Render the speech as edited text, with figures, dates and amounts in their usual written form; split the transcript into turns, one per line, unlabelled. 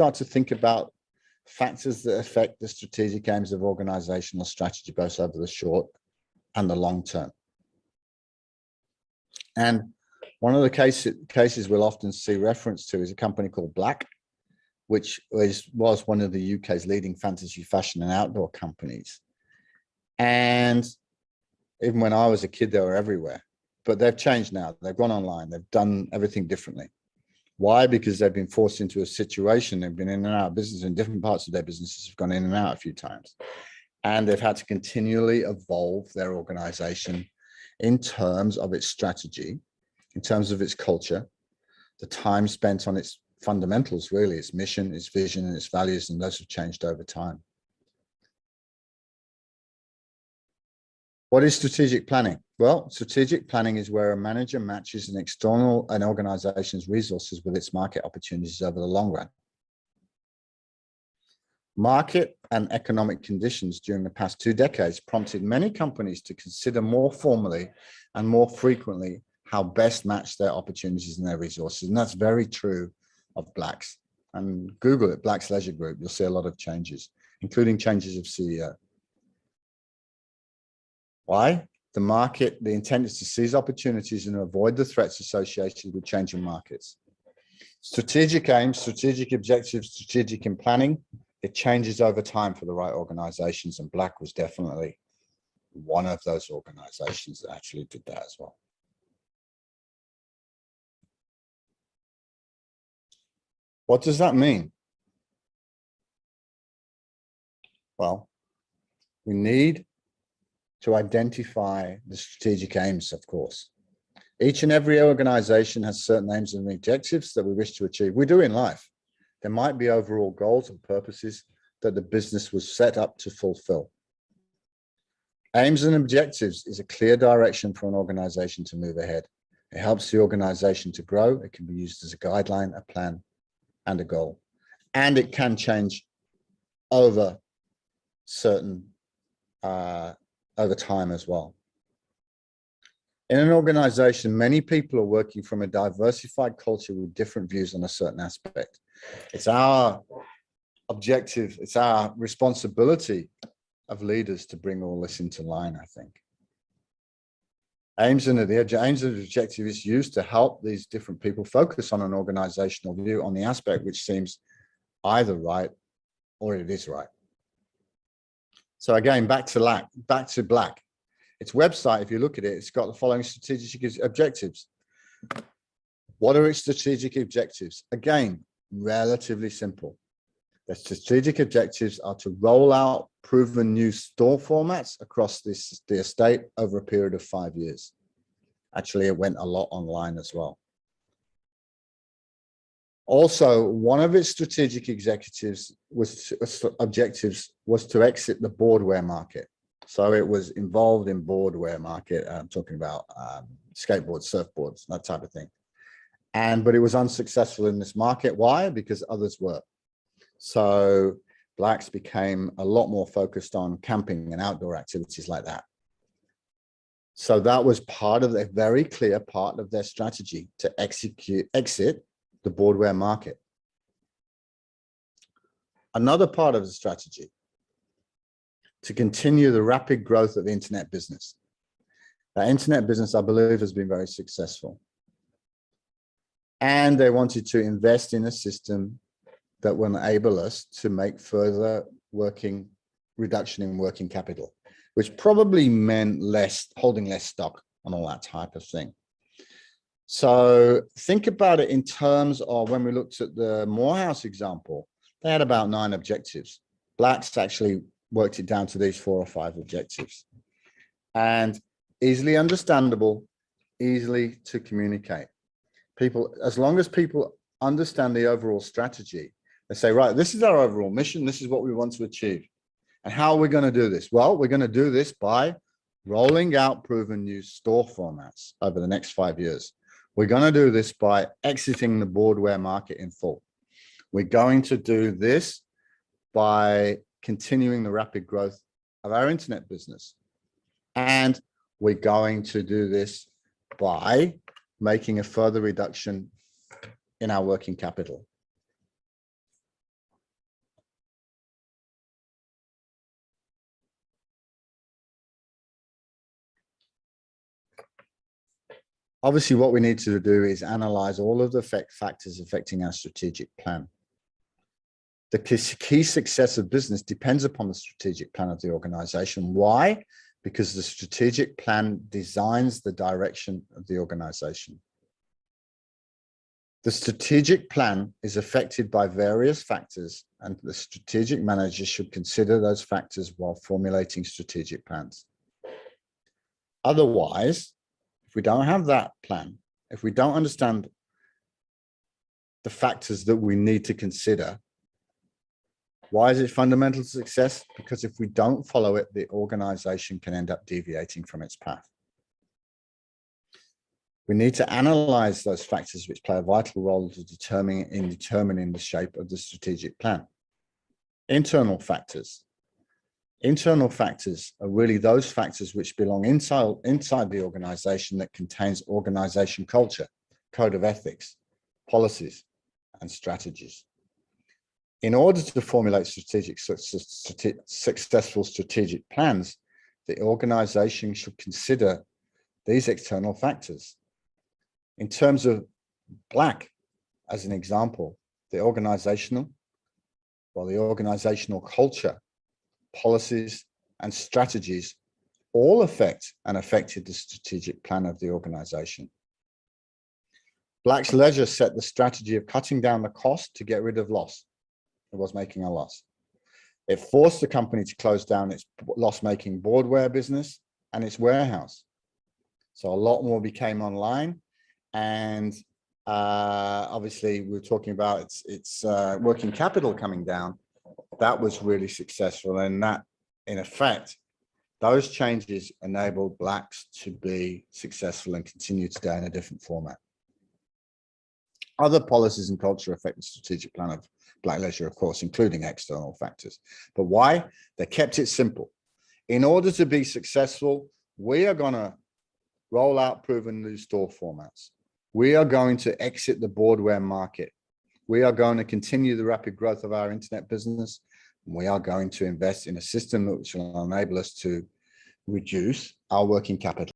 start to think about factors that affect the strategic aims of organizational strategy, both over the short and the long term. And one of the cases we'll often see reference to is a company called Black, which was one of the UK's leading fantasy fashion and outdoor companies. And even when I was a kid, they were everywhere, but they've changed now. They've gone online. They've done everything differently. Why? Because they've been forced into a situation. They've been in and out of business, and different parts of their businesses have gone in and out a few times. And they've had to continually evolve their organization in terms of its strategy, in terms of its culture, the time spent on its fundamentals, really, its mission, its vision, and its values, and those have changed over time. What is strategic planning? Well, strategic planning is where a manager matches an organization's resources with its market opportunities over the long run. Market and economic conditions during the past 2 decades prompted many companies to consider more formally and more frequently how best match their opportunities and their resources. And that's very true of Black's. And Google it, Black's Leisure Group, you'll see a lot of changes, including changes of CEO. Why? The intent is to seize opportunities and avoid the threats associated with changing markets. Strategic aims, strategic objectives, strategic in planning, it changes over time for the right organizations, and Black was definitely one of those organizations that actually did that as well. What does that mean? Well, we need to identify the strategic aims, of course. Each and every organization has certain aims and objectives that we wish to achieve. We do in life. There might be overall goals and purposes that the business was set up to fulfill. Aims and objectives is a clear direction for an organization to move ahead. It helps the organization to grow. It can be used as a guideline, a plan, and a goal. And it can change over time as well. In an organization, many people are working from a diversified culture with different views on a certain aspect. It's our objective, it's our responsibility of leaders to bring all this into line, I think. Aims and objective is used to help these different people focus on an organizational view on the aspect which seems either right or it is right. So again, back to Black. Its website, if you look at it, it's got the following strategic objectives. What are its strategic objectives? Again, relatively simple. The strategic objectives are to roll out proven new store formats across the estate over a period of 5 years. Actually, it went a lot online as well. Also, one of its strategic objectives was to exit the boardwear market. So it was involved in boardwear market. I'm talking about skateboards, surfboards, that type of thing. But it was unsuccessful in this market. Why? Because others were. So Black's became a lot more focused on camping and outdoor activities like that. So that was a very clear part of their strategy to exit the boardwear market. Another part of the strategy, to continue the rapid growth of the internet business. That internet business, I believe, has been very successful. And they wanted to invest in a system that will enable us to make further reduction in working capital, which probably meant holding less stock and all that type of thing. So think about it in terms of when we looked at the Morehouse example, they had about 9 objectives. Black's actually worked it down to these 4 or 5 objectives. And easily understandable, easily to communicate. As long as people understand the overall strategy, they say, right, this is our overall mission. This is what we want to achieve. And how are we going to do this? Well, we're going to do this by rolling out proven new store formats over the next 5 years. We're going to do this by exiting the boardwear market in full. We're going to do this by continuing the rapid growth of our internet business. And we're going to do this by making a further reduction in our working capital. Obviously, what we need to do is analyze all of the factors affecting our strategic plan. The key success of business depends upon the strategic plan of the organization. Why? Because the strategic plan designs the direction of the organization. The strategic plan is affected by various factors, and the strategic manager should consider those factors while formulating strategic plans. Otherwise, if we don't have that plan, if we don't understand the factors that we need to consider, why is it fundamental to success? Because if we don't follow it, the organization can end up deviating from its path. We need to analyze those factors which play a vital role in determining the shape of the strategic plan. Internal factors. Internal factors are really those factors which belong inside the organization that contains organization culture, code of ethics, policies, and strategies. In order to formulate successful strategic plans, the organization should consider these external factors. In terms of Black, as an example, the organizational culture, policies, and strategies all affect and affected the strategic plan of the organization. Black's leisure set the strategy of cutting down the cost to get rid of loss. It was making a loss. It forced the company to close down its loss-making boardware business and its warehouse. So a lot more became online, and obviously we're talking about its working capital coming down. That was really successful, and that, in effect, those changes enabled Blacks to be successful and continue today in a different format. Other policies and culture affect the strategic plan of Black leisure, of course, including external factors. But why? They kept it simple. In order to be successful, we are going to roll out proven new store formats. We are going to exit the boardware market. We are going to continue the rapid growth of our internet business. And we are going to invest in a system which will enable us to reduce our working capital